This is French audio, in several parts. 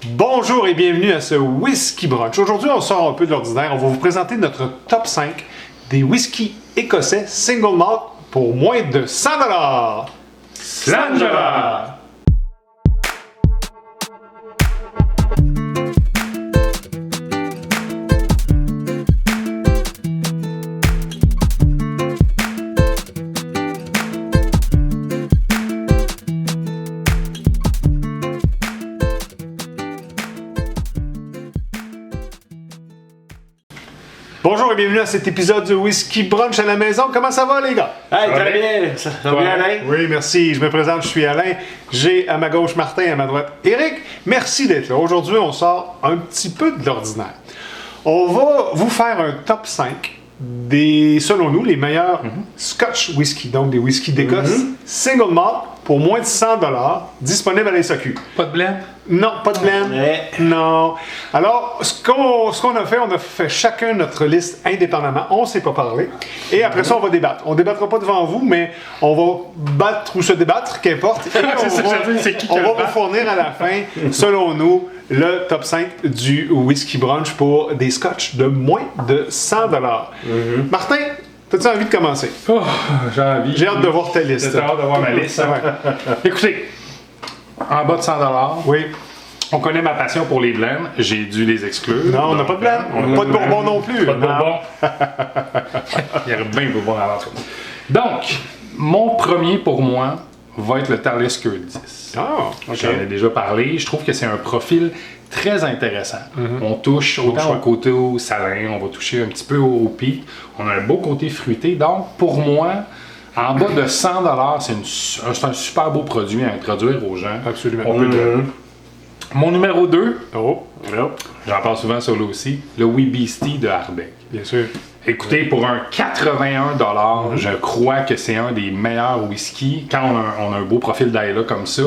Bonjour et bienvenue à ce Whisky Brunch. Aujourd'hui, on sort un peu de l'ordinaire. On va vous présenter notre top 5 des whiskies écossais single malt pour moins de 100 $. Slangela! Bonjour et bienvenue à cet épisode de Whisky Brunch à la maison. Comment ça va, les gars? Hey, très bien! Ça va bien, Alain? Oui, merci. Je me présente, je suis Alain. J'ai à ma gauche Martin, à ma droite Éric. Merci d'être là. Aujourd'hui, on sort un petit peu de l'ordinaire. On va vous faire un top 5 des, selon nous, les meilleurs Scotch whisky, donc des whiskies d'Écosse, single malt pour moins de 100 $, disponibles à la SAQ. Pas de blend? Non, pas de blend. Ouais. Non. Alors, ce qu'on a fait, on a fait chacun notre liste indépendamment. On ne s'est pas parlé. Et après ça, on va débattre. On ne débattra pas devant vous, mais on va battre ou se débattre, qu'importe. Et on va vous fournir à la fin, selon nous, le top 5 du Whisky Brunch pour des scotch de moins de 100 $. Martin, as-tu envie de commencer? Oh, j'ai envie. J'ai hâte de voir ta liste. J'ai hâte de voir ma liste. Ouais. Écoutez, en bas de 100 $, Oui. on connaît ma passion pour les blends. J'ai dû les exclure. Non, on n'a pas de blend. Pas de bourbon non plus. Pas de bourbon. Il y aurait bien de bourbon avant ça. Donc, mon premier pour moi va être le Talisker 10. Ah, ok. J'en ai déjà parlé. Je trouve que c'est un profil très intéressant. On touche autant au côté salin, on va toucher un petit peu au pic. On a un beau côté fruité. Donc, pour moi, en bas de 100 $, c'est un super beau produit à introduire aux gens. Absolument. On peut Mon numéro 2, Oh, j'en parle souvent solo aussi, le Wee Beastie de Ardbeg. bien sûr. Écoutez, pour un 81 $, je crois que c'est un des meilleurs whisky. Quand on a un beau profil d'Ayla comme ça,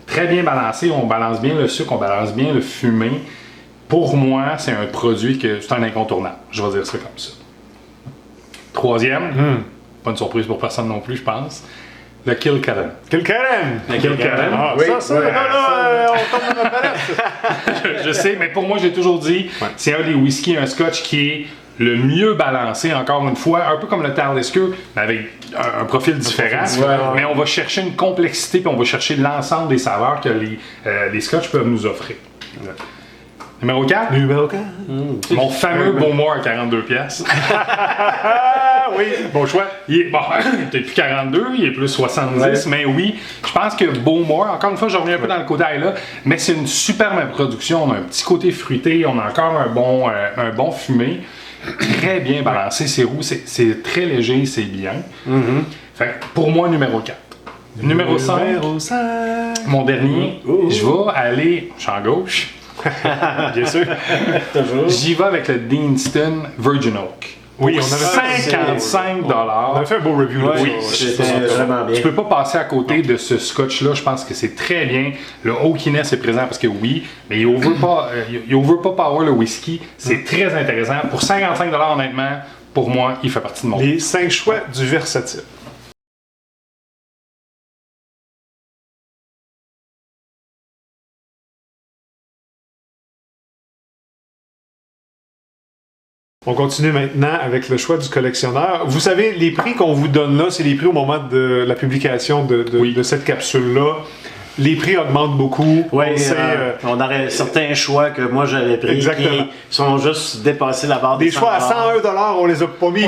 très bien balancé, on balance bien le sucre, on balance bien le fumé. Pour moi, c'est un produit que c'est un incontournable. Je vais dire ça comme ça. Troisième, pas une surprise pour personne non plus, je pense, le Kilkerran. Kilkerran! Le Kilkerran. Ah, Oui. ça, là, on tombe dans notre palette. Je sais, mais pour moi, j'ai toujours dit, c'est un des whiskies, un scotch qui est le mieux balancé, encore une fois, un peu comme le Talisker, mais avec un profil différent. Mais on va chercher une complexité, puis on va chercher l'ensemble des saveurs que les scotch peuvent nous offrir. Numéro 4. Numéro 4. Mon fameux Bowmore à 42 pièces. Ah oui, bon choix. Il est peut-être plus 42, il est plus 70, mais oui, je pense que Bowmore, encore une fois, je reviens un peu dans le côté là, mais c'est une superbe production. On a un petit côté fruité, on a encore un bon fumé. Très bien balancé, c'est roux, c'est très léger, c'est bien. Fait que pour moi, numéro 4. Numéro 5, mon dernier, je vais aller, je suis en gauche. Bien sûr. J'y vais avec le Deanston Virgin Oak. Oui, on avait 55 $. On a fait un beau review là. Oui, c'était vraiment bien. tu peux pas passer à côté de ce scotch-là. Je pense que c'est très bien. Le oakiness est présent parce que oui, mais il over pas power le whisky. C'est très intéressant. Pour 55 $, honnêtement, pour moi, il fait partie de mon. Les 5 choix du versatile. On continue maintenant avec le choix du collectionneur. Vous savez, les prix qu'on vous donne là, c'est les prix au moment de la publication de cette capsule-là. Les prix augmentent beaucoup. Oui, On sait, on aurait certains choix que moi j'avais pris Exactement. qui sont juste dépassés la barre des des choix à 101 $, on les a pas mis.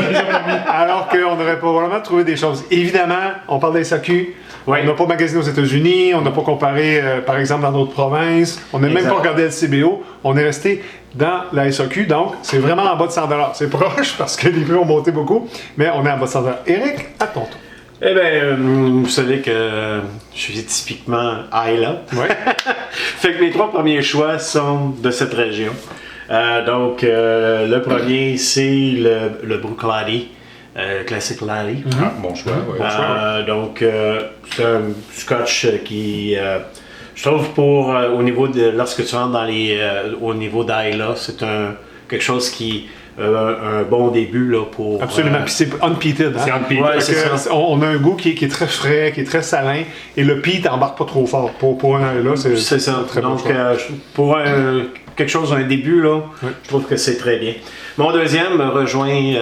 Alors qu'on aurait probablement trouvé des choses. Évidemment, on parle des SAQ. Oui. On n'a pas magasiné aux États-Unis, on n'a pas comparé, par exemple, dans d'autres provinces. On n'a même Exact. pas regardé le CBO. On est resté dans la SAQ, donc c'est vraiment en bas de 100 $. C'est proche parce que les prix ont monté beaucoup, mais on est en bas de 100 $. Éric, à ton tour. Eh bien, vous savez que je suis typiquement Ayla. Oui. Fait que mes 3 premiers choix sont de cette région. Donc, le premier, c'est le Bruichladdich. Classic Laddie. Ah, bon choix. Ouais. Donc, c'est un scotch qui, je trouve, au niveau de lorsque tu rentres au niveau d'Ayla, c'est quelque chose qui un bon début là, pour... Absolument. Puis c'est unpeated. Hein? C'est unpeated. Ouais, Parce c'est que ça. on a un goût qui est très frais, qui est très salin, et le peat embarque pas trop fort. Pour un là, c'est C'est ça. très bon Donc, choix. pour quelque chose, un début, là, je trouve que c'est très bien. Mon deuxième rejoint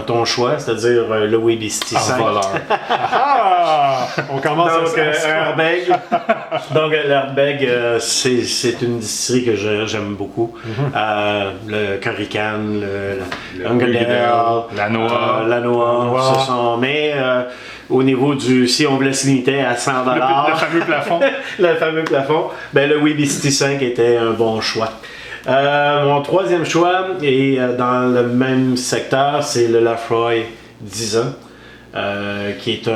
ton choix, c'est-à-dire le Wee-Beastie 5. voleur. Ah! On commence à Donc, se casser. Ardbeg. Donc, l'Ardbeg, c'est une distillerie que j'aime beaucoup. Le Currican, le Ungadale, la Noah. la Noah, ce sont... Mais au niveau du... Si on voulait se limiter à 100 Le fameux plafond. le fameux plafond, ben, le Wee-Beastie 5 était un bon choix. Mon troisième choix est dans le même secteur, c'est le Lafroy 10 ans. Qui est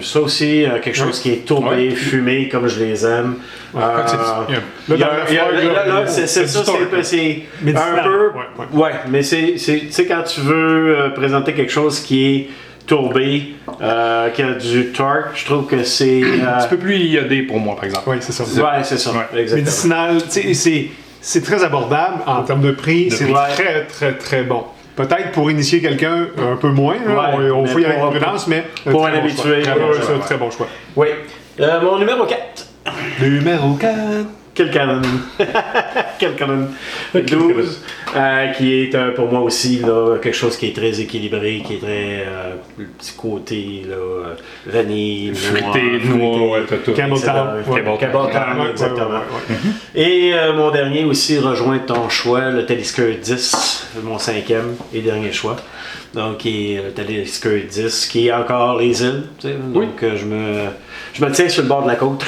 ça aussi quelque chose qui est tourbé, fumé comme je les aime. C'est ça, c'est un peu. Ouais, mais c'est tu sais quand tu veux présenter quelque chose qui est tourbé, qui a du torque, je trouve que c'est Un petit peu plus iodé pour moi, par exemple. Oui, c'est ça. ouais, c'est ça, exactement. Médicinal, tu sais, c'est très abordable en termes de prix, c'est prix. très, très, très bon. Peut-être pour initier quelqu'un un peu moins, là, Ouais, on mais faut y aller pour- avec prudence, mais pour très un bon habitué, choix. ouais, C'est un très bon choix. Oui. Mon numéro 4. Numéro 4. Kilcannon. Kilcannon 12, qui est pour moi aussi là, quelque chose qui est très équilibré, qui est très le petit côté là, vanille, Fruité, noix, ouais, t'as tout. Campbelltown. Campbelltown, Ouais, exactement. ouais. Et mon dernier aussi rejoint ton choix, le Talisker 10, mon cinquième et dernier choix. Donc, qui est le Talisker 10, qui est encore les îles. Tu sais, donc, je me tiens sur le bord de la côte.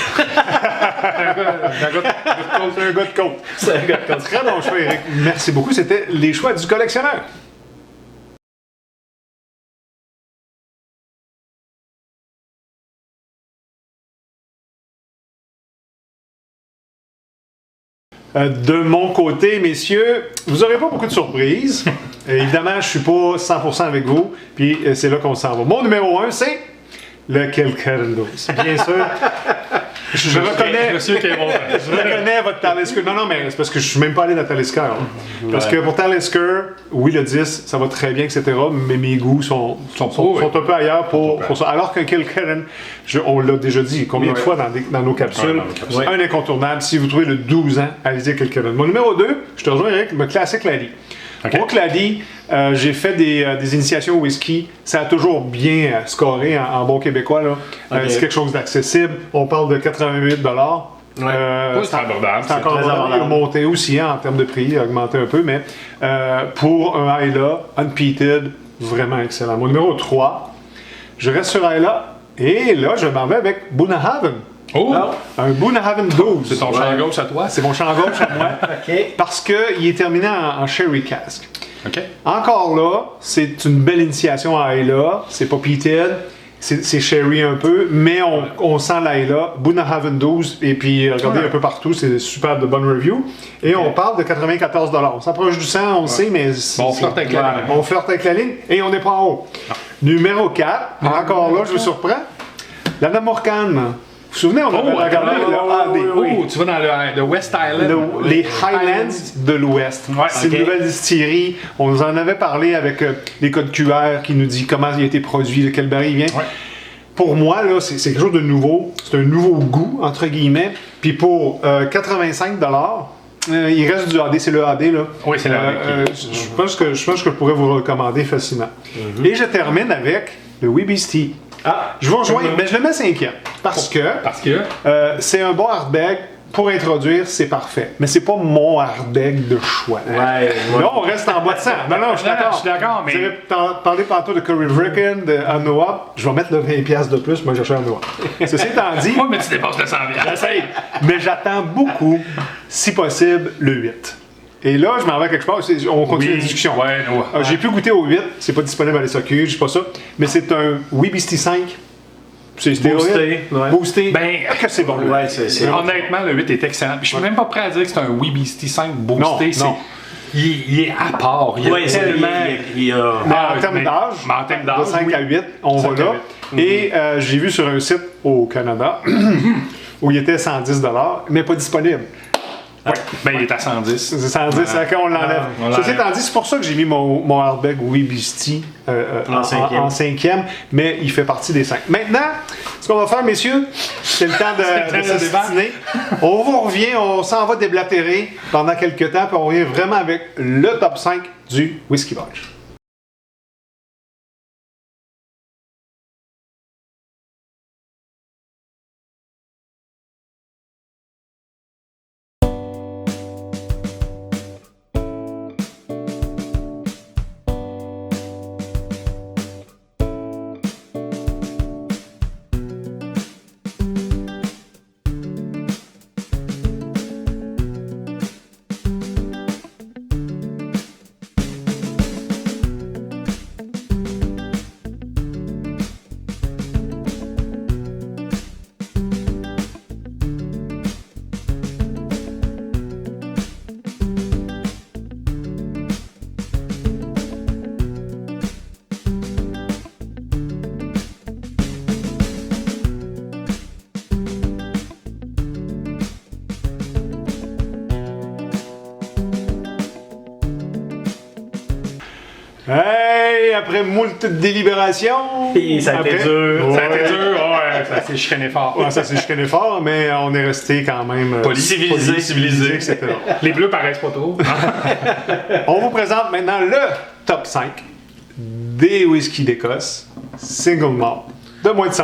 Un gars de côte. C'est un gars de côte. Très bon choix, Eric. Merci beaucoup. C'était les choix du collectionneur. De mon côté, messieurs, vous n'aurez pas beaucoup de surprises. Évidemment, je ne suis pas 100% avec vous, puis c'est là qu'on s'en va. Mon numéro 1, c'est le Kilkerrandos. Bien sûr, je reconnais... Monsieur qui est bon. Je reconnais votre Talisker. Non, mais c'est parce que je suis même pas allé dans Talisker. Parce que pour Talisker, oui, le 10, ça va très bien, etc. Mais mes goûts sont un peu ailleurs pour ça. Alors qu'un Kilkerran, on l'a déjà dit combien de fois dans nos capsules, un incontournable. Si vous trouvez le 12 ans, allez-y Kilkerran. Mon numéro 2, je te rejoins avec le classique Laddie. Okay. Au Clady, j'ai fait des initiations au whisky. Ça a toujours bien scoré en bon québécois. Là. C'est quelque chose d'accessible. On parle de 88 $. C'est abordable. C'est encore très abordable. Il a abordable. monté aussi en termes de prix, il a augmenté un peu, mais pour un Islay unpeated, vraiment excellent. Mon numéro 3, je reste sur Islay et là, je m'en vais avec Bunnahabhain. Oh! Un Bunnahabhain 12. C'est ton champ gauche à toi? C'est mon champ gauche à moi. OK. Parce qu'il est terminé en sherry cask. OK. Encore là, c'est une belle initiation à Islay. C'est pas peated. C'est sherry un peu, mais on sent l'Islay. Bunnahabhain 12, et puis regardez un peu partout, c'est super de bonnes reviews. Et on parle de 94 $. On s'approche du 100, on le sait, mais... On flirte avec la ligne. On flirte avec la ligne, et on n'est pas en haut. Numéro 4, encore là, je vous surprends. La Namorcan. Vous vous souvenez, on avait regardé le AD. Oh, tu vas dans le West Island. Les Highlands de l'Ouest. Ouais, C'est une nouvelle distillerie. On nous en avait parlé avec les codes QR qui nous dit comment il a été produit, de quel baril il vient. Ouais. Pour moi, là, c'est quelque chose de nouveau. C'est un nouveau goût, entre guillemets. Puis pour 85 $, il reste du AD, c'est le AD. Là. Oui, c'est le AD. Je pense que je pourrais vous le recommander facilement. Et je termine avec le Wee-Beastie. Je vous rejoins, mais je le mets 5e. Parce que c'est un bon hardbag. Pour introduire, c'est parfait. Mais c'est pas mon hardbag de choix. Ouais. Là, on reste en bas de 100. Non, je suis d'accord. Je suis d'accord, mais... Vous avez parlé tantôt de Curry Vricken, de Anoa. Je vais mettre le 20$ de plus, moi j'achète Anoa. Ceci étant dit, Moi, mais tu dépasses le 100 $. j'essaye. Mais j'attends beaucoup, si possible, le 8. Et là, je m'en vais quelque part. On continue la discussion. Ouais, J'ai pu goûter au 8. C'est pas disponible à l'SAQ, je sais pas ça. Mais c'est un Wee-Beastie 5. C'est Boosté, ouais. Boosté. Ben, que c'est bon. Ouais, c'est honnêtement, le 8 est excellent. Puis je suis même pas prêt à dire que c'est un Wee-Beastie 5 boosté. Non. Il est à part. Il Ouais, est tellement... il y a... Mais en termes d'âge, mais en termes d'âge, de 5 oui. à 8, on 5 va à là. 8. Et j'ai vu sur un site au Canada où il était 110 $, mais pas disponible. Ouais. Ben, il est à 110. C'est 110, c'est quand on l'enlève. on Ceci l'enlève. étant dit, c'est pour ça que j'ai mis mon Ardbeg Wee-Beastie en cinquième, mais il fait partie des 5. Maintenant, ce qu'on va faire, messieurs, c'est le temps de s'ostiner. On vous revient, on s'en va déblatérer pendant quelques temps, puis on revient vraiment avec le top 5 du Whiskey Bunch. Hey, après moult délibérations. Et ça a été dur. Ça a été dur, ouais, ça s'est chicané fort. Ouais, ça s'est chicané fort, mais on est resté quand même Civilisé. etc. Les bleus paraissent pas trop. On vous présente maintenant le top 5 des whisky d'Écosse, single malt, de moins de 100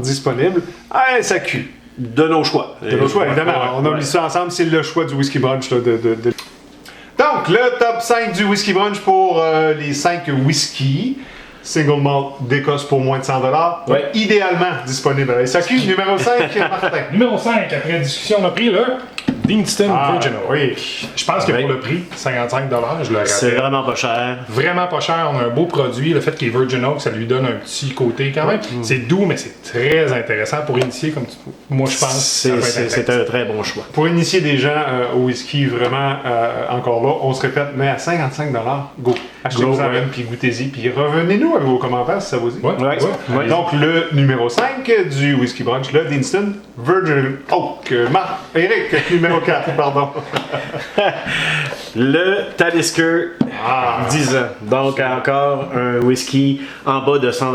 disponible à SAQ. De nos choix. De nos choix, évidemment. On a mis ça ensemble, c'est le choix du Whisky Brunch. Là, Donc, le top 5 du Whisky Brunch pour les 5 whisky. Single malt d'Écosse pour moins de 100 Ouais. idéalement disponible à la SAQ. Numéro 5, Martin. Numéro 5, après discussion, on a pris le Deanston Virginal. Oui. Je pense que Oui. pour le prix, 55 je le C'est rappelle. vraiment pas cher. Vraiment pas cher, on a un beau produit. Le fait qu'il est Virgin Oak, ça lui donne un petit côté quand même. C'est doux, mais c'est très intéressant pour initier, comme moi je pense. C'est un très bon choix. Pour initier des gens au whisky, vraiment, encore là, on se répète, mais à 55 go. Achetez-vous en une, puis goûtez-y, puis revenez-nous avec vos commentaires si ça vous dit. Ouais, Ouais. ouais. Donc, le numéro 5 du Whisky Brunch, le Deanston Virgin Oak. Eric, numéro 4, pardon. Le Talisker 10 ans. Donc, encore un whisky en bas de 100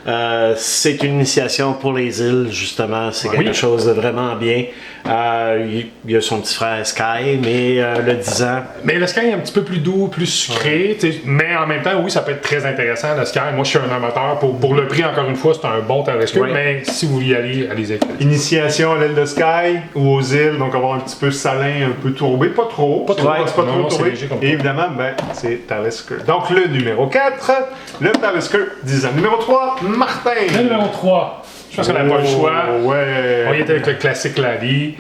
$. C'est une initiation pour les îles, justement. C'est quelque chose de vraiment bien. Il y a son petit frère Sky, mais le 10 ans. Mais le Sky est un petit peu plus doux, plus sucré, mais en même temps, oui, ça peut être très intéressant, le Sky. Moi, je suis un amateur. Pour le prix, encore une fois, c'est un bon Talisker, Oui. mais si vous y allez, allez-y. Initiation à l'aile de Sky ou aux îles, donc avoir un petit peu salin, un peu tourbé, pas trop. Pas trop, c'est pas non, trop c'est tourbé. léger comme Et ça. évidemment, ben, c'est Talisker. Donc, le numéro 4, le Talisker 10 ans. Numéro 3, Martin. Le numéro 3, je pense qu'on n'a pas le choix. Ouais. On y était avec le classique Laddie.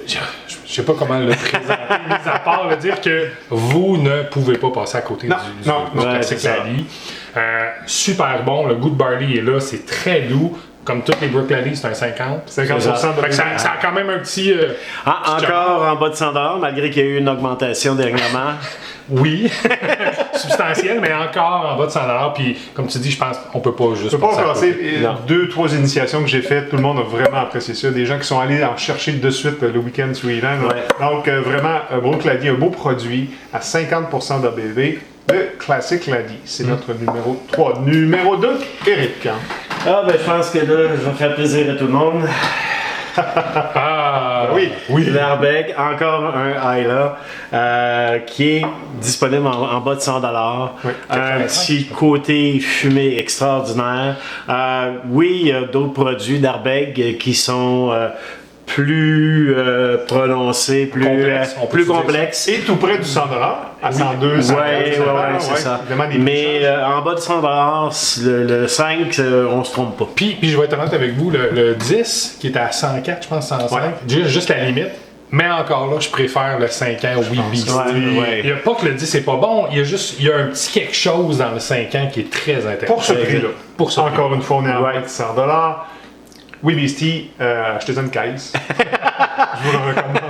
Je sais pas comment le présenter, mis à part le dire que vous ne pouvez pas passer à côté Non, du non, classique c'est ça. Laddie. Super bon, le goût de barley est là, c'est très doux. Comme toutes les Brook Laddie, c'est un 50. 50% de Fait que ça a quand même un petit... Encore en bas de 100 $, malgré qu'il y a eu une augmentation dernièrement. Oui, substantiel, mais encore en bas de 100 $. Puis, comme tu dis, je pense qu'on peut pas juste Je peux pas passer à passer côté. 2-3 initiations que j'ai faites, tout le monde a vraiment apprécié ça. Des gens qui sont allés en chercher de suite le week-end sur Elan. Ouais. Donc vraiment, Brook Laddie, un beau produit à 50% d'ABV. Le classique Laddie, c'est notre numéro 3. Numéro 2, Eric. Ah, ben, je pense que là, je vais faire plaisir à tout le monde. Ah, Oui. L'Ardbeg, encore un Isla, qui est disponible en bas de 100 $. Oui, Un petit côté fumé extraordinaire. Oui, il y a d'autres produits d'Ardbeg qui sont plus prononcés, Complexes, on peut plus dire ça. complexes. Et tout près du 100 à 102, 100 Ouais, c'est ça. Évidemment, des Mais en bas de 100 $, le 5, on se trompe pas. Puis je vais être honnête avec vous, le 10, qui est à 104, je pense 105, juste la limite. Mais encore là, je préfère le 5 ans Wee Beastie. Ouais. Il n'y a pas que le 10 c'est pas bon, il y a un petit quelque chose dans le 5 ans qui est très intéressant. Pour ce prix-là. Pour ce Encore une fois, on est en Ouais. bas de 100 Wee Beastie, achetez-en une caisse. Je vous le recommande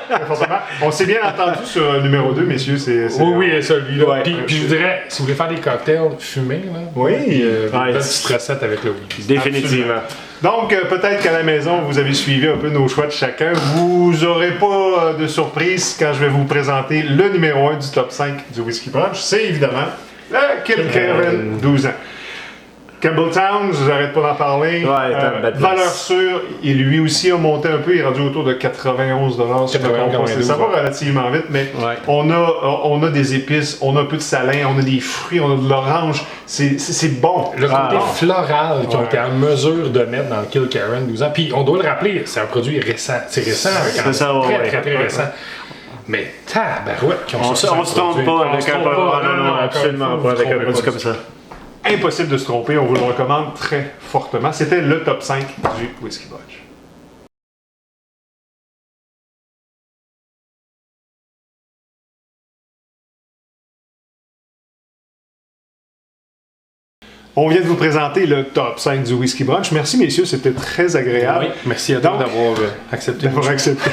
très fortement. On s'est bien entendu sur le numéro 2, messieurs. Oui, celui-là. Ouais. Puis je vous dirais, si vous voulez faire des cocktails fumés, là, Oui. une Ouais. petite recette avec le whisky. Définitivement. Donc, peut-être qu'à la maison, vous avez suivi un peu nos choix de chacun. Vous n'aurez pas de surprise quand je vais vous présenter le numéro 1 du top 5 du Whisky Brunch. C'est évidemment le Kilkerran 12 ans. Campbelltown, je n'arrête pas d'en parler. Ouais, t'as une belle place. Valeur sûre, il lui aussi a monté un peu, il est rendu autour de 91 si je me trompe pas. 92, Ça va ouais. relativement vite, mais Ouais. on a des épices, on a un peu de salin, on a des fruits, on a de l'orange. C'est bon. Le côté Ah. floral qu'ils ont Ouais. été en mesure de mettre dans le Kilkerran 12 ans. Puis on doit le rappeler, c'est un produit récent. C'est récent, C'est quand ça, même, ouais, très, ouais. très récent. Mais tabarouette qu'ils ont On sorti se un trompe produit. pas On avec se un trompe produit. pas. Non, absolument Encore une pas fois, avec vous un trompez produit pas comme du ça. Impossible de se tromper, on vous le recommande très fortement. C'était le top 5 du Whisky Brunch. On vient de vous présenter le top 5 du Whisky Brunch. Merci messieurs, c'était très agréable. Oui, merci à toi Donc, d'avoir accepté. D'avoir accepté.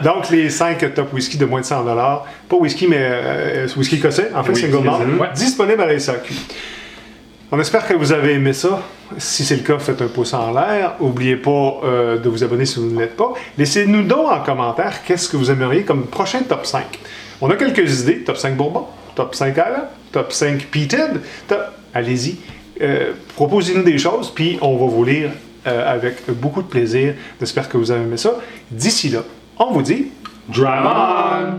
Donc, les 5 top whisky de moins de 100 $, pas whisky, mais whisky écossais, en fait, Oui, single malt, ouais. disponible à la SAQ. On espère que vous avez aimé ça. Si c'est le cas, faites un pouce en l'air. N'oubliez pas de vous abonner si vous ne l'êtes pas. Laissez-nous donc en commentaire qu'est-ce que vous aimeriez comme prochain top 5. On a quelques idées. Top 5 Bourbon, top 5 Isle, top 5 Peated. Allez-y. Proposez-nous des choses, puis on va vous lire avec beaucoup de plaisir. J'espère que vous avez aimé ça. D'ici là, on vous dit... Drum on!